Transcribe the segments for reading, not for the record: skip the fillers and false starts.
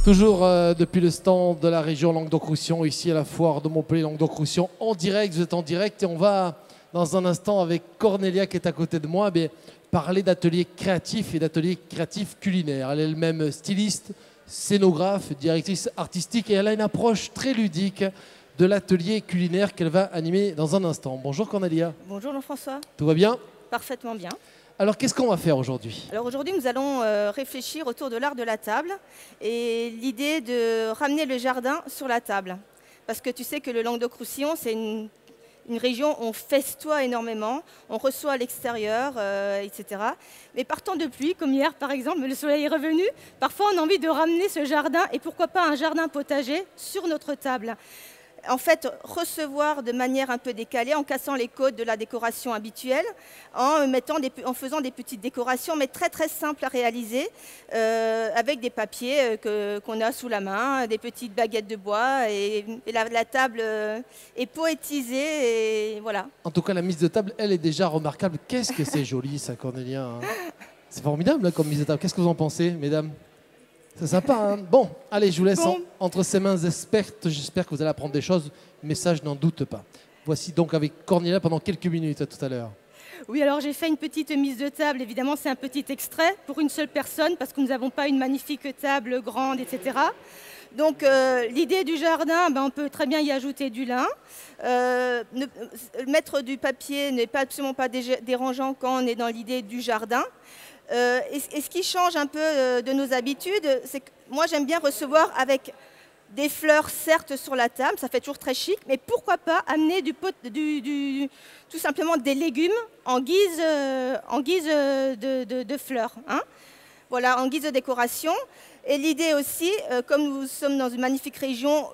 Toujours depuis le stand de la région Languedoc-Roussillon, ici à la foire de Montpellier Languedoc-Roussillon, en direct, vous êtes en direct et on va dans un instant avec Cornélia qui est à côté de moi parler d'ateliers créatifs et d'ateliers créatifs culinaires. Elle est elle-même styliste, scénographe, directrice artistique et elle a une approche très ludique de l'atelier culinaire qu'elle va animer dans un instant. Bonjour Cornélia. Bonjour Jean-François. Tout va bien? Parfaitement bien. Alors, qu'est-ce qu'on va faire aujourd'hui? Alors aujourd'hui, nous allons réfléchir autour de l'art de la table et l'idée de ramener le jardin sur la table. Parce que tu sais que le Languedoc-Roussillon, c'est une région où on festoie énormément, on reçoit à l'extérieur, etc. Mais par temps de pluie, comme hier par exemple, le soleil est revenu, parfois on a envie de ramener ce jardin et pourquoi pas un jardin potager sur notre table. En fait, recevoir de manière un peu décalée, en cassant les codes de la décoration habituelle, en faisant des petites décorations, mais très très simples à réaliser, avec des papiers qu'on a sous la main, des petites baguettes de bois, et la table est poétisée, et voilà. En tout cas, la mise de table, elle est déjà remarquable. Qu'est-ce que c'est joli, ça, Cornélia, hein. C'est formidable là, comme mise de table. Qu'est-ce que vous en pensez, mesdames? C'est sympa, hein? Bon, allez, je vous laisse entre ces mains expertes. J'espère que vous allez apprendre des choses, mais ça, je n'en doute pas. Voici donc avec Cornélia pendant quelques minutes, à tout à l'heure. Oui, alors j'ai fait une petite mise de table. Évidemment, c'est un petit extrait pour une seule personne, parce que nous n'avons pas une magnifique table grande, etc. Donc, l'idée du jardin, on peut très bien y ajouter du lin. Mettre du papier n'est absolument pas dérangeant quand on est dans l'idée du jardin. Et ce qui change un peu de nos habitudes, c'est que moi j'aime bien recevoir avec des fleurs certes sur la table, ça fait toujours très chic, mais pourquoi pas amener tout simplement des légumes en guise de fleurs, hein, voilà, en guise de décoration. Et l'idée aussi, comme nous sommes dans une magnifique région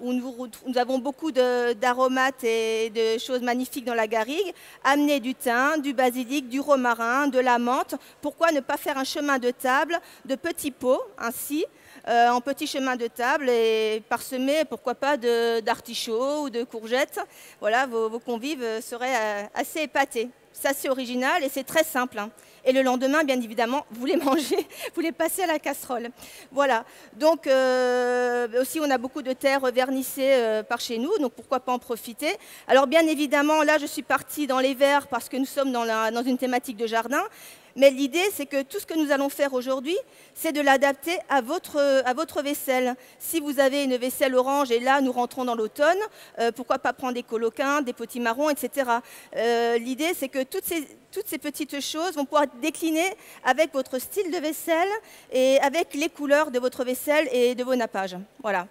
où nous avons beaucoup d'aromates et de choses magnifiques dans la garrigue, amener du thym, du basilic, du romarin, de la menthe. Pourquoi ne pas faire un chemin de table de petits pots, ainsi, en petits chemins de table et parsemer, pourquoi pas, d'artichauts ou de courgettes. Voilà, vos convives seraient assez épatés. C'est assez original et c'est très simple, hein. Et le lendemain, bien évidemment, vous les mangez, vous les passez à la casserole. Voilà. Donc, aussi, on a beaucoup de terre vernissée par chez nous, donc pourquoi pas en profiter. Alors, bien évidemment, là, je suis partie dans les verres parce que nous sommes dans une thématique de jardin. Mais l'idée, c'est que tout ce que nous allons faire aujourd'hui, c'est de l'adapter à votre vaisselle. Si vous avez une vaisselle orange, et là, nous rentrons dans l'automne, pourquoi pas prendre des coloquins, des potimarrons, etc. L'idée, c'est que toutes ces petites choses vont pouvoir être déclinées avec votre style de vaisselle et avec les couleurs de votre vaisselle et de vos nappages. Voilà.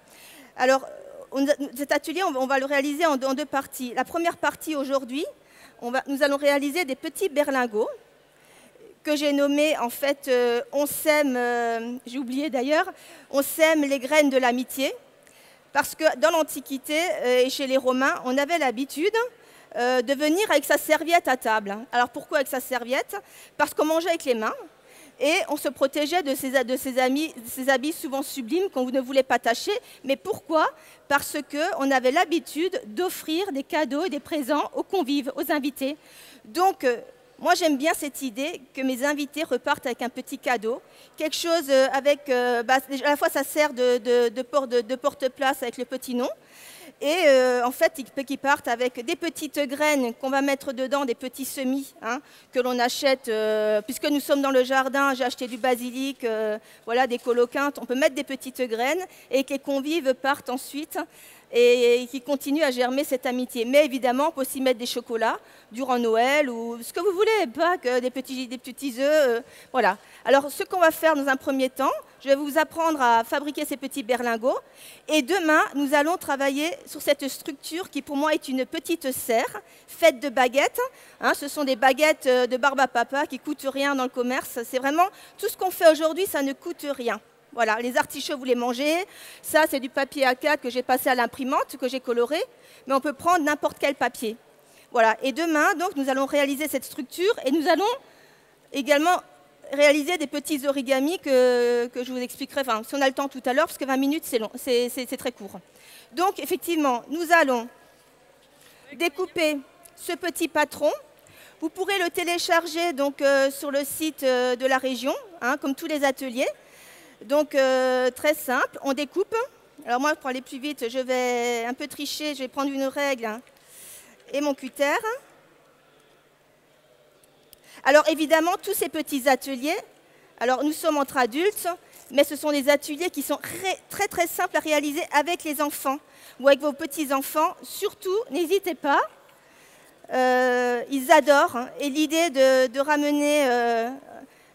Alors, cet atelier, on va le réaliser en deux parties. La première partie, aujourd'hui, nous allons réaliser des petits berlingots que j'ai nommé, en fait, on sème, j'ai oublié d'ailleurs, on sème les graines de l'amitié, parce que dans l'Antiquité et chez les Romains, on avait l'habitude de venir avec sa serviette à table. Alors pourquoi avec sa serviette? Parce qu'on mangeait avec les mains et on se protégeait de ses habits souvent sublimes qu'on ne voulait pas tâcher. Mais pourquoi? Parce qu'on avait l'habitude d'offrir des cadeaux et des présents aux convives, aux invités. Donc, moi, j'aime bien cette idée que mes invités repartent avec un petit cadeau, quelque chose avec, à la fois ça sert de porte-place avec le petit nom, et en fait, qu'ils partent avec des petites graines qu'on va mettre dedans, des petits semis, hein, que l'on achète, puisque nous sommes dans le jardin, j'ai acheté du basilic, voilà, des coloquins, on peut mettre des petites graines et que les convives partent ensuite et qui continuent à germer cette amitié. Mais évidemment, on peut aussi mettre des chocolats durant Noël ou ce que vous voulez, Pâques, des petits œufs, voilà. Alors, ce qu'on va faire dans un premier temps, je vais vous apprendre à fabriquer ces petits berlingots. Et demain, nous allons travailler sur cette structure qui, pour moi, est une petite serre faite de baguettes. Hein, ce sont des baguettes de barbe à papa qui ne coûtent rien dans le commerce. C'est vraiment tout ce qu'on fait aujourd'hui, ça ne coûte rien. Voilà, les artichauts, vous les mangez. Ça, c'est du papier A4 que j'ai passé à l'imprimante, que j'ai coloré. Mais on peut prendre n'importe quel papier. Voilà. Et demain, donc, nous allons réaliser cette structure et nous allons également réaliser des petits origamis que je vous expliquerai, enfin, si on a le temps tout à l'heure, parce que 20 minutes, c'est long, c'est très court. Donc, effectivement, nous allons découper ce petit patron. Vous pourrez le télécharger donc, sur le site de la région, hein, comme tous les ateliers. Donc, très simple, on découpe. Alors moi, pour aller plus vite, je vais un peu tricher, je vais prendre une règle hein, et mon cutter. Alors, évidemment, tous ces petits ateliers, alors nous sommes entre adultes, mais ce sont des ateliers qui sont très, très simples à réaliser avec les enfants ou avec vos petits-enfants. Surtout, n'hésitez pas. Ils adorent. Hein, et l'idée de ramener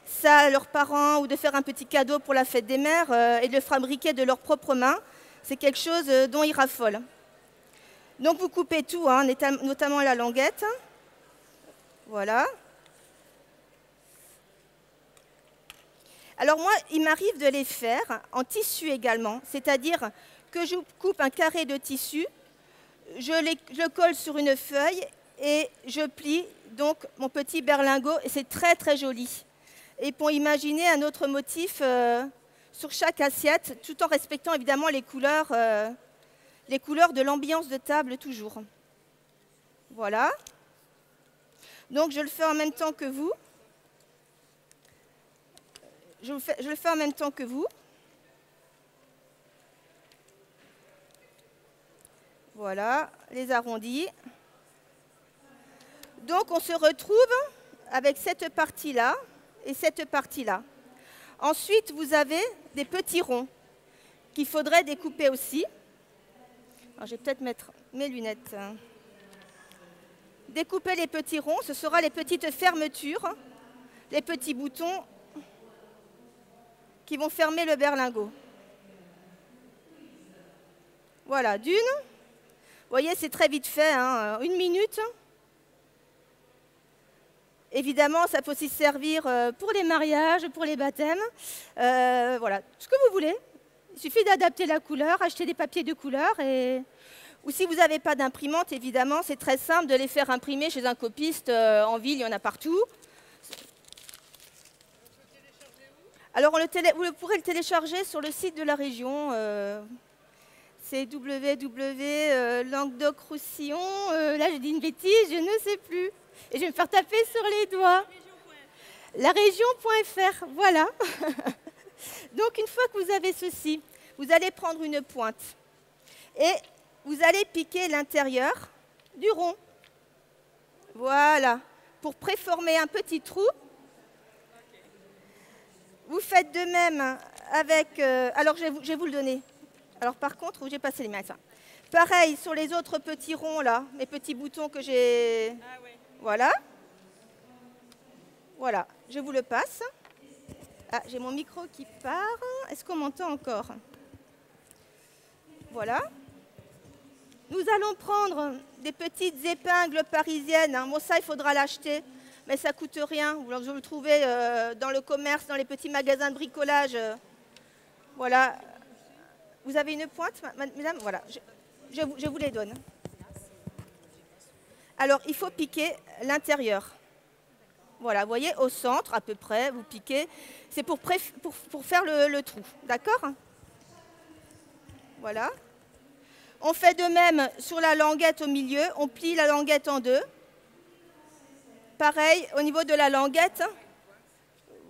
ça à leurs parents ou de faire un petit cadeau pour la fête des mères et de le fabriquer de leurs propres mains, c'est quelque chose dont ils raffolent. Donc vous coupez tout, hein, notamment la languette. Voilà. Alors moi, il m'arrive de les faire en tissu également, c'est-à-dire que je coupe un carré de tissu, je le colle sur une feuille et je plie donc mon petit berlingot et c'est très très joli. Et pour imaginer un autre motif sur chaque assiette, tout en respectant évidemment les couleurs de l'ambiance de table toujours. Voilà. Donc je le fais en même temps que vous. Je le fais en même temps que vous. Voilà, les arrondis. Donc on se retrouve avec cette partie-là et cette partie-là. Ensuite, vous avez des petits ronds qu'il faudrait découper aussi. Alors, je vais peut-être mettre mes lunettes. Découper les petits ronds, ce sera les petites fermetures, les petits boutons qui vont fermer le berlingot. Voilà, d'une. Vous voyez, c'est très vite fait, hein, 1 minute. Évidemment, ça peut aussi servir pour les mariages, pour les baptêmes. Voilà, ce que vous voulez. Il suffit d'adapter la couleur, acheter des papiers de couleur. Ou si vous n'avez pas d'imprimante, évidemment, c'est très simple de les faire imprimer chez un copiste. En ville, il y en a partout. Alors, vous pourrez le télécharger sur le site de la région. C'est www.languedoc-roussillon. Là, je dis une bêtise, je ne sais plus. Et je vais me faire taper sur les doigts. Larégion.fr, voilà. Donc, une fois que vous avez ceci, vous allez prendre une pointe et vous allez piquer l'intérieur du rond. Voilà. Pour préformer un petit trou. Vous faites de même avec... alors, je vais vous le donner. Alors, par contre, j'ai passé les mains. Ça. Pareil, sur les autres petits ronds, là, mes petits boutons que j'ai... Ah, ouais. Voilà. Voilà, je vous le passe. Ah, j'ai mon micro qui part. Est-ce qu'on m'entend encore? Voilà. Nous allons prendre des petites épingles parisiennes. Hein. Bon, ça, il faudra l'acheter, mais ça ne coûte rien. Vous le trouvez dans le commerce, dans les petits magasins de bricolage. Voilà. Vous avez une pointe, mesdames? Voilà, je vous les donne. Alors, il faut piquer l'intérieur. Voilà, vous voyez, au centre, à peu près, vous piquez. C'est pour faire le trou, d'accord? Voilà. On fait de même sur la languette au milieu. On plie la languette en deux. Pareil, au niveau de la languette.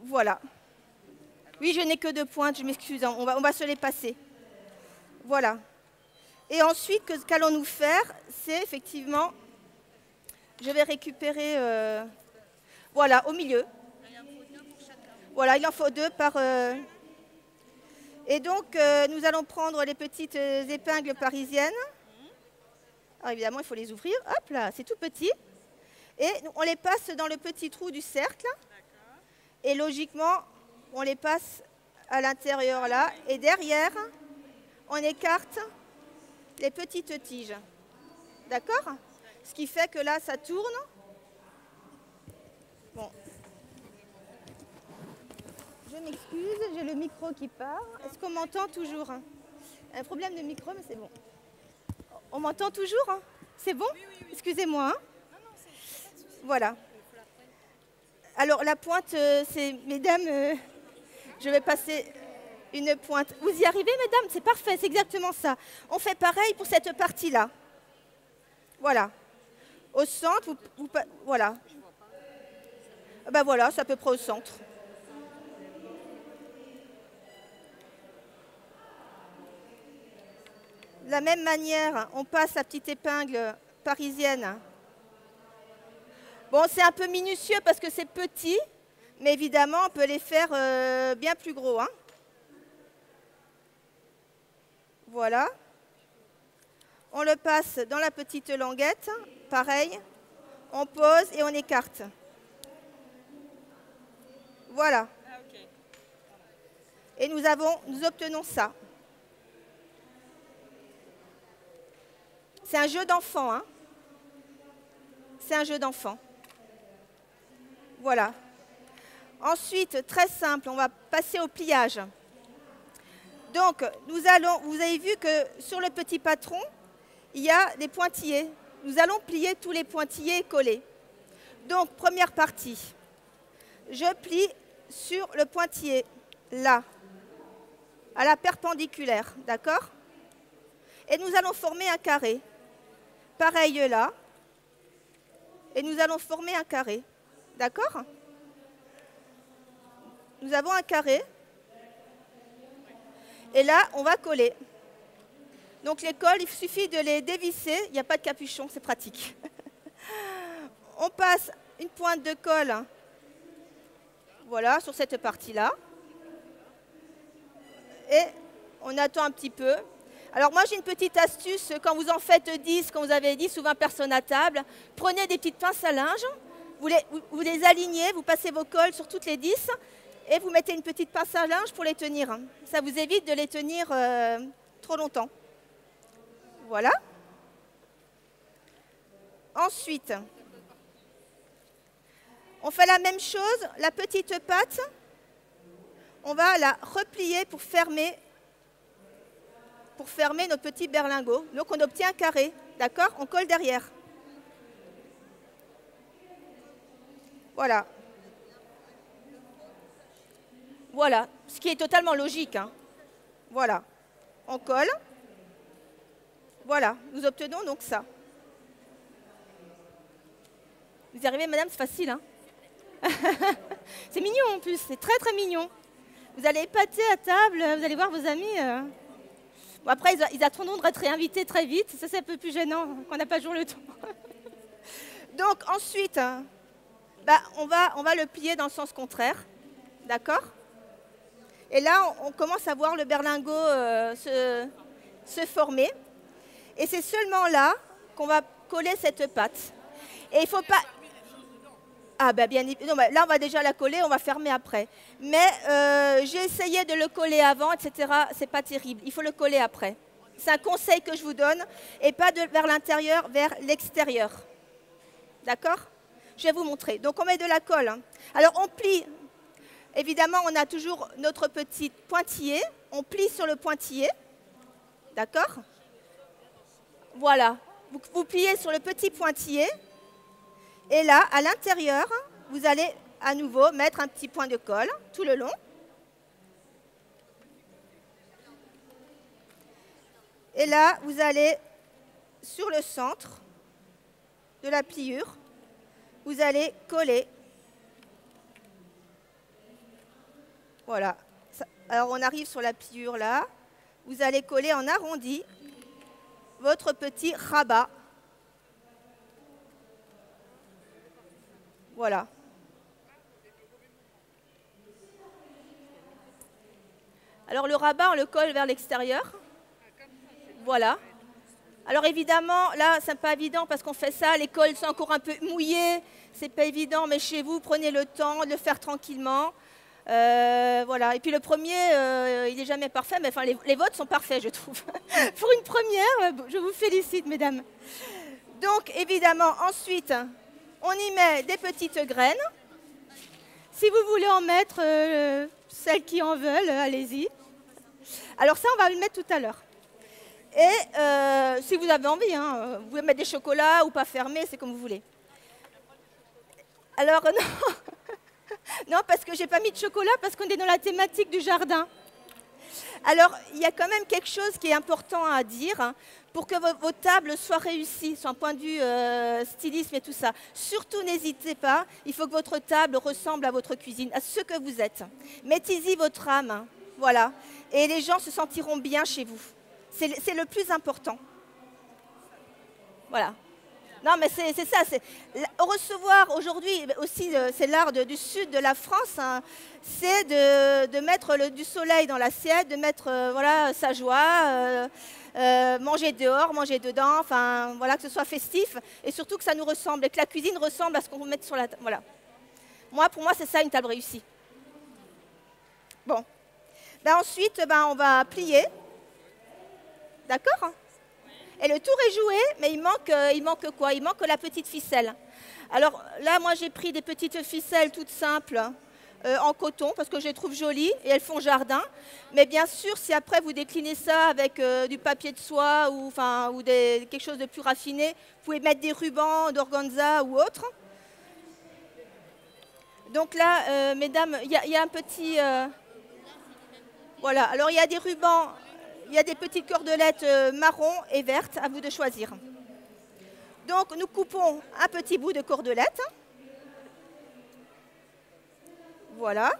Voilà. Oui, je n'ai que 2 pointes, je m'excuse, on va se les passer. Voilà. Et ensuite, ce qu'allons-nous faire, c'est effectivement... Je vais récupérer... voilà, au milieu. Voilà, il en faut 2 par... Et donc, nous allons prendre les petites épingles parisiennes. Alors, évidemment, il faut les ouvrir. Hop là, c'est tout petit. Et on les passe dans le petit trou du cercle. Et logiquement, on les passe à l'intérieur là. Et derrière, on écarte les petites tiges. D'accord? Ce qui fait que là, ça tourne. Bon. Je m'excuse, j'ai le micro qui part. Est-ce qu'on m'entend toujours? Un problème de micro, mais c'est bon. On m'entend toujours? C'est bon? Excusez-moi. Voilà. Alors la pointe, c'est, mesdames, je vais passer une pointe. Vous y arrivez, mesdames? C'est parfait, c'est exactement ça. On fait pareil pour cette partie-là. Voilà. Au centre, voilà. Ben voilà, c'est à peu près au centre. De la même manière, on passe la petite épingle parisienne. Bon, c'est un peu minutieux parce que c'est petit, mais évidemment, on peut les faire bien plus gros. Hein. Voilà. On le passe dans la petite languette, pareil. On pose et on écarte. Voilà. Et nous obtenons ça. C'est un jeu d'enfant, hein. C'est un jeu d'enfant. Voilà. Ensuite, très simple, on va passer au pliage. Donc, vous avez vu que sur le petit patron, il y a des pointillés. Nous allons plier tous les pointillés et coller. Donc, première partie. Je plie sur le pointillé, là, à la perpendiculaire, d'accord? Et nous allons former un carré. Pareil là. Et nous allons former un carré. D'accord? Nous avons un carré. Et là, on va coller. Donc les cols, il suffit de les dévisser. Il n'y a pas de capuchon, c'est pratique. On passe une pointe de colle, voilà, sur cette partie-là. Et on attend un petit peu. Alors moi, j'ai une petite astuce. Quand vous en faites 10, quand vous avez 10 ou 20 personnes à table, prenez des petites pinces à linge, vous les alignez, vous passez vos cols sur toutes les 10 et vous mettez une petite pince à linge pour les tenir. Ça vous évite de les tenir trop longtemps. Voilà. Ensuite, on fait la même chose. La petite patte, on va la replier pour fermer nos petits berlingots. Donc on obtient un carré, d'accord? On colle derrière. Voilà. Voilà, ce qui est totalement logique. Hein. Voilà. On colle. Voilà, nous obtenons donc ça. Vous y arrivez, madame? C'est facile, hein? C'est mignon en plus, c'est très très mignon. Vous allez épater à table, vous allez voir vos amis. Bon, après, ils attendront d'être réinvités très vite. Ça, c'est un peu plus gênant, qu'on n'a pas toujours le temps. Donc, ensuite, on va le plier dans le sens contraire. D'accord? Et là, on commence à voir le berlingot se former. Et c'est seulement là qu'on va coller cette pâte. Et il ne faut pas... Ah ben bien évidemment, là on va déjà la coller, on va fermer après. Mais j'ai essayé de le coller avant, etc. C'est pas terrible, il faut le coller après. C'est un conseil que je vous donne, et pas vers l'intérieur, vers l'extérieur. D'accord? Je vais vous montrer. Donc on met de la colle. Alors on plie, évidemment on a toujours notre petit pointillé, on plie sur le pointillé. D'accord? Voilà, vous pliez sur le petit pointillé. Et là, à l'intérieur, vous allez à nouveau mettre un petit point de colle tout le long. Et là, vous allez sur le centre de la pliure, vous allez coller. Voilà. Alors, on arrive sur la pliure là. Vous allez coller en arrondi votre petit rabat. Voilà. Alors le rabat, on le colle vers l'extérieur. Voilà. Alors évidemment, là, c'est pas évident parce qu'on fait ça, les cols sont encore un peu mouillés. C'est pas évident, mais chez vous, prenez le temps de le faire tranquillement. Voilà. Et puis le premier, il n'est jamais parfait, mais enfin, les vôtres sont parfaits, je trouve. Pour une première, je vous félicite, mesdames. Donc évidemment, ensuite, on y met des petites graines. Si vous voulez en mettre celles qui en veulent, allez-y. Alors ça, on va le mettre tout à l'heure. Et si vous avez envie, hein, vous pouvez mettre des chocolats ou pas fermés, c'est comme vous voulez. Alors non, non parce que j'ai pas mis de chocolat parce qu'on est dans la thématique du jardin. Alors il y a quand même quelque chose qui est important à dire hein, pour que vos tables soient réussies, sur un point de vue stylisme et tout ça. Surtout n'hésitez pas, il faut que votre table ressemble à votre cuisine, à ce que vous êtes. Mettez-y votre âme, hein, voilà, et les gens se sentiront bien chez vous. C'est le plus important. Voilà. Non, mais c'est ça. Recevoir aujourd'hui aussi, c'est l'art du sud de la France, hein, c'est de mettre du soleil dans l'assiette, de mettre voilà, sa joie, manger dehors, manger dedans, enfin voilà, que ce soit festif et surtout que ça nous ressemble et que la cuisine ressemble à ce qu'on va mettre sur la table. Voilà. Pour moi, c'est ça une table réussie. Bon. Ben, ensuite, on va plier. D'accord ? Et le tour est joué, mais il manque quoi? Il manque la petite ficelle. Alors là, moi, j'ai pris des petites ficelles toutes simples en coton parce que je les trouve jolies et elles font jardin. Mais bien sûr, si après vous déclinez ça avec du papier de soie ou quelque chose de plus raffiné, vous pouvez mettre des rubans d'organza ou autre. Donc là, mesdames, il y a un petit... voilà, alors il y a des rubans... Il y a des petites cordelettes marron et vertes, à vous de choisir. Donc, nous coupons un petit bout de cordelette. Voilà.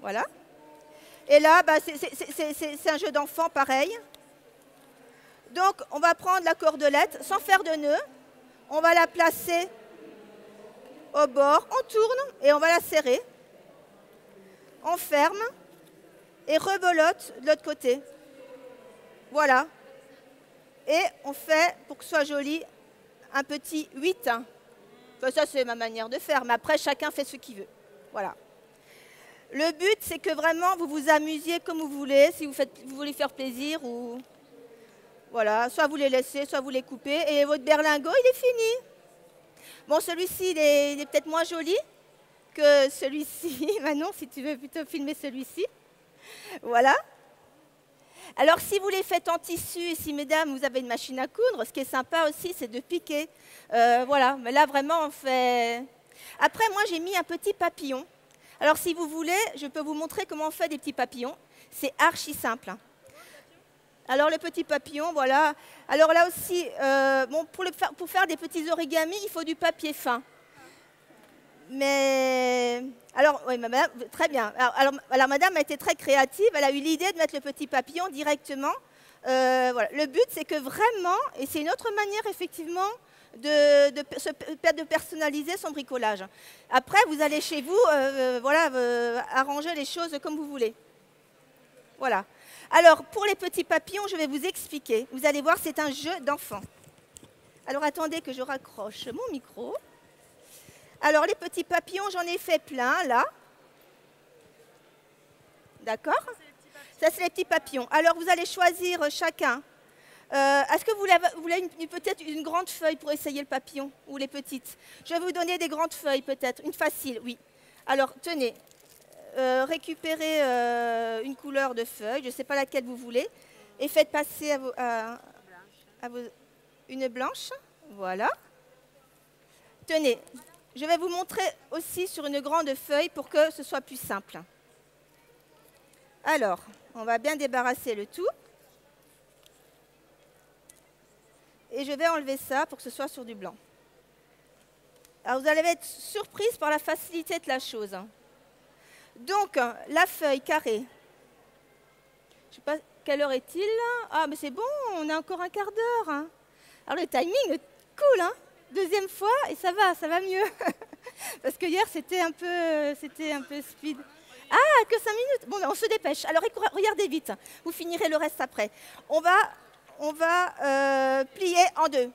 Voilà. Et là, c'est un jeu d'enfant pareil. Donc, on va prendre la cordelette sans faire de nœud. On va la placer au bord. On tourne et on va la serrer. On ferme. Et rebelote de l'autre côté. Voilà. Et on fait, pour que ce soit joli, un petit 8. Enfin, ça, c'est ma manière de faire, mais après, chacun fait ce qu'il veut. Voilà. Le but, c'est que vraiment, vous vous amusiez comme vous voulez, si vous voulez faire plaisir, ou... Voilà, soit vous les laissez, soit vous les coupez, et votre berlingot, il est fini. Bon, celui-ci, il est peut-être moins joli que celui-ci. Manon, si tu veux plutôt filmer celui-ci. Voilà. Alors, si vous les faites en tissu, si, mesdames, vous avez une machine à coudre, ce qui est sympa aussi, c'est de piquer. Voilà, mais là, vraiment, on fait... Après, moi, j'ai mis un petit papillon. Alors, si vous voulez, je peux vous montrer comment on fait des petits papillons. C'est archi simple. Alors, le petit papillon, voilà. Alors là aussi, bon, pour faire des petits origamis, il faut du papier fin. Mais... Alors, oui, madame, très bien. Alors, madame a été très créative. Elle a eu l'idée de mettre le petit papillon directement. Voilà. Le but, c'est que vraiment, et c'est une autre manière, effectivement, de personnaliser son bricolage. Après, vous allez chez vous, voilà, arranger les choses comme vous voulez. Voilà. Alors, pour les petits papillons, je vais vous expliquer. Vous allez voir, c'est un jeu d'enfant. Alors, attendez que je raccroche mon micro. Alors, les petits papillons, j'en ai fait plein, là. D'accord? Ça, c'est les petits papillons. Alors, vous allez choisir chacun. Est-ce que vous voulez peut-être une grande feuille pour essayer le papillon? Ou les petites? Je vais vous donner des grandes feuilles, peut-être. Une facile, oui. Alors, tenez. Récupérez une couleur de feuille. Je ne sais pas laquelle vous voulez. Et faites passer une blanche. Voilà. Tenez. Je vais vous montrer aussi sur une grande feuille pour que ce soit plus simple. Alors, on va bien débarrasser le tout. Et je vais enlever ça pour que ce soit sur du blanc. Alors, vous allez être surprise par la facilité de la chose. Donc, la feuille carrée. Je ne sais pas, quelle heure est-il? Ah, mais c'est bon, on a encore un quart d'heure. Hein. Alors, le timing est cool, hein. Deuxième fois, et ça va mieux. Parce que hier, c'était un peu speed. Ah, que 5 minutes. Bon, on se dépêche. Alors, regardez vite. Vous finirez le reste après. On va plier en deux.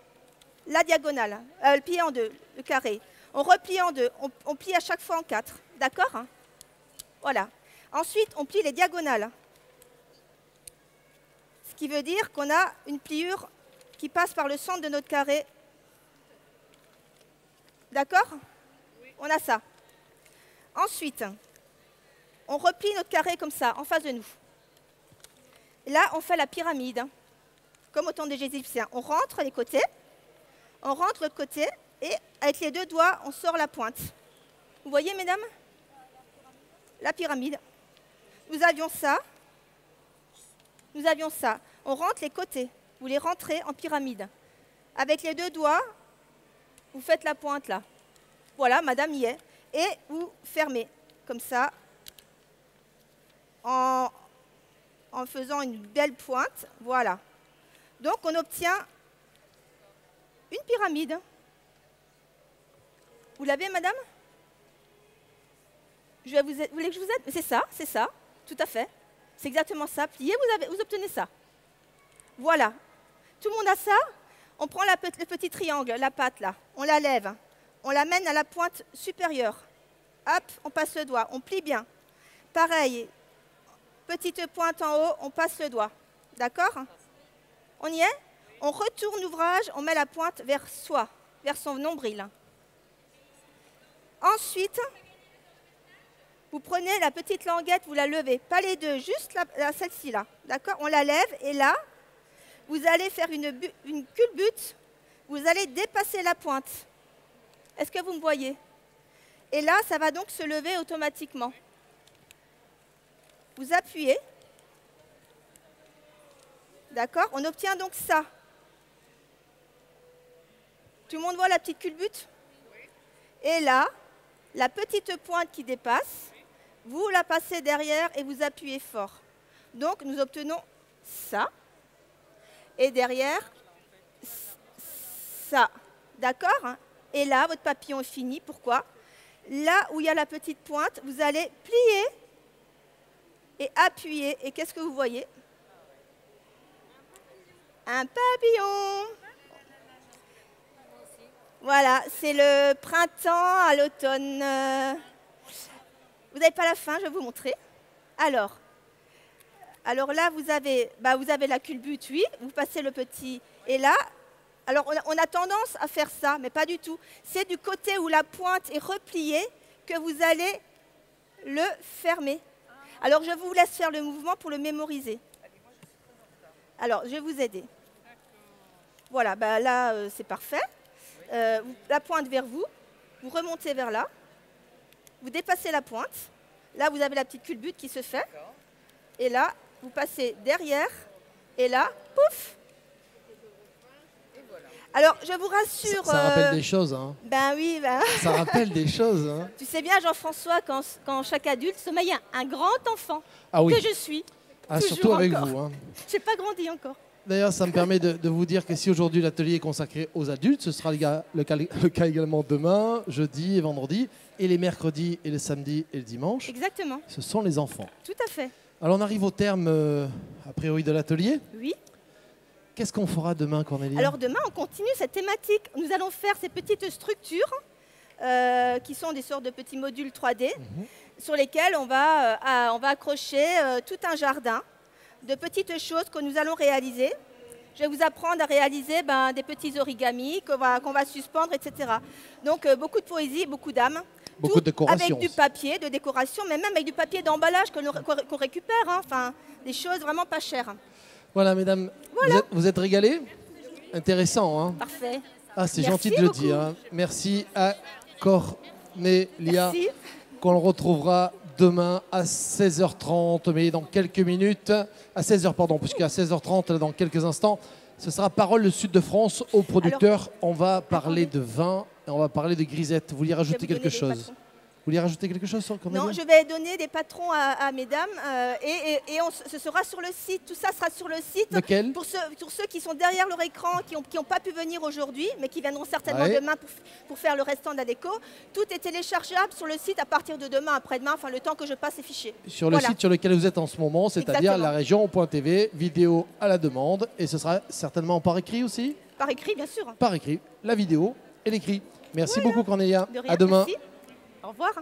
La diagonale. Plier en deux, le carré. On replie en deux. On plie à chaque fois en 4. D'accord? Voilà. Ensuite, on plie les diagonales. Ce qui veut dire qu'on a une pliure qui passe par le centre de notre carré. D'accord? Oui. On a ça. Ensuite, on replie notre carré comme ça, en face de nous. Et là, on fait la pyramide, hein, comme au temps des Égyptiens. On rentre les côtés, on rentre l'autre côté, et avec les deux doigts, on sort la pointe. Vous voyez, mesdames? La pyramide. Nous avions ça. Nous avions ça. On rentre les côtés. Vous les rentrez en pyramide. Avec les deux doigts, vous faites la pointe là. Voilà, madame y est. Et vous fermez, comme ça, en faisant une belle pointe. Voilà. Donc, on obtient une pyramide. Vous l'avez, madame? Vous voulez que je vous aide? C'est ça, tout à fait. C'est exactement ça. Pliez, vous obtenez ça. Voilà. Tout le monde a ça? On prend le petit triangle, la patte là, on la lève, on l'amène à la pointe supérieure. Hop, on passe le doigt, on plie bien. Pareil, petite pointe en haut, on passe le doigt. D'accord? On y est? On retourne l'ouvrage, on met la pointe vers soi, vers son nombril. Ensuite, vous prenez la petite languette, vous la levez, pas les deux, juste celle-ci là. D'accord? On la lève et là, vous allez faire une culbute, vous allez dépasser la pointe. Est-ce que vous me voyez? Et là, ça va donc se lever automatiquement. Vous appuyez. D'accord? On obtient donc ça. Tout le monde voit la petite culbute? Et là, la petite pointe qui dépasse, vous la passez derrière et vous appuyez fort. Donc, nous obtenons ça. Et derrière, ça. D'accord? Et là, votre papillon est fini. Pourquoi? Là où il y a la petite pointe, vous allez plier et appuyer. Et qu'est-ce que vous voyez? Un papillon. Voilà, c'est le printemps à l'automne. Vous n'avez pas la fin, je vais vous montrer. Alors là, vous avez la culbute, oui, vous passez le petit. Et là, alors on a tendance à faire ça, mais pas du tout. C'est du côté où la pointe est repliée que vous allez le fermer. Alors, je vous laisse faire le mouvement pour le mémoriser. Alors, je vais vous aider. Voilà, là, c'est parfait. La pointe vers vous, vous remontez vers là, vous dépassez la pointe. Là, vous avez la petite culbute qui se fait. Et là, vous passez derrière. Et là, pouf! Alors, je vous rassure... Ça rappelle des choses, hein. Ben oui. Ça rappelle des choses, hein. Tu sais bien, Jean-François, quand chaque adulte sommeille un grand enfant oui. Que je suis. Surtout avec encore. vous. Hein. Je n'ai pas grandi encore. D'ailleurs, ça me permet de vous dire que si aujourd'hui l'atelier est consacré aux adultes, ce sera le cas également demain, jeudi et vendredi, et les mercredis et les samedis et le dimanche. Exactement. Ce sont les enfants. Tout à fait. Alors on arrive au terme, a priori, de l'atelier. Oui. Qu'est-ce qu'on fera demain, Cornélie? Alors demain, on continue cette thématique. Nous allons faire ces petites structures qui sont des sortes de petits modules 3D sur lesquels on va accrocher tout un jardin de petites choses que nous allons réaliser. Je vais vous apprendre à réaliser des petits origamis qu'on va suspendre, etc. Donc, beaucoup de poésie, beaucoup d'âme. Beaucoup de décoration. Avec du papier de décoration, mais même avec du papier d'emballage qu'on récupère. Hein. Enfin, des choses vraiment pas chères. Voilà, mesdames, voilà. Vous êtes régalées? Intéressant, hein? Parfait. Ah, c'est gentil de le dire. Hein. Merci à Cornélia, qu'on le retrouvera demain à 16h30, mais dans quelques minutes, à 16h, pardon, puisqu'à 16h30, dans quelques instants, ce sera Parole le Sud de France au producteur. On va parler de vin et on va parler de grisette. Vous vouliez rajouter quelque chose? Vous vouliez rajouter quelque chose sur Cornélia? Non, je vais donner des patrons à mesdames et ce sera sur le site. Tout ça sera sur le site. Lequel? Pour ceux qui sont derrière leur écran, qui n'ont pas pu venir aujourd'hui, mais qui viendront certainement demain pour faire le restant de la déco. Tout est téléchargeable sur le site à partir de demain, après-demain, enfin le temps que je passe les fichiers. Sur le site sur lequel vous êtes en ce moment, c'est-à-dire larégion.tv, vidéo à la demande. Et ce sera certainement par écrit aussi? Par écrit, bien sûr. Par écrit, la vidéo et l'écrit. Merci beaucoup, Cornélia. De rien, à demain. Merci. Au revoir.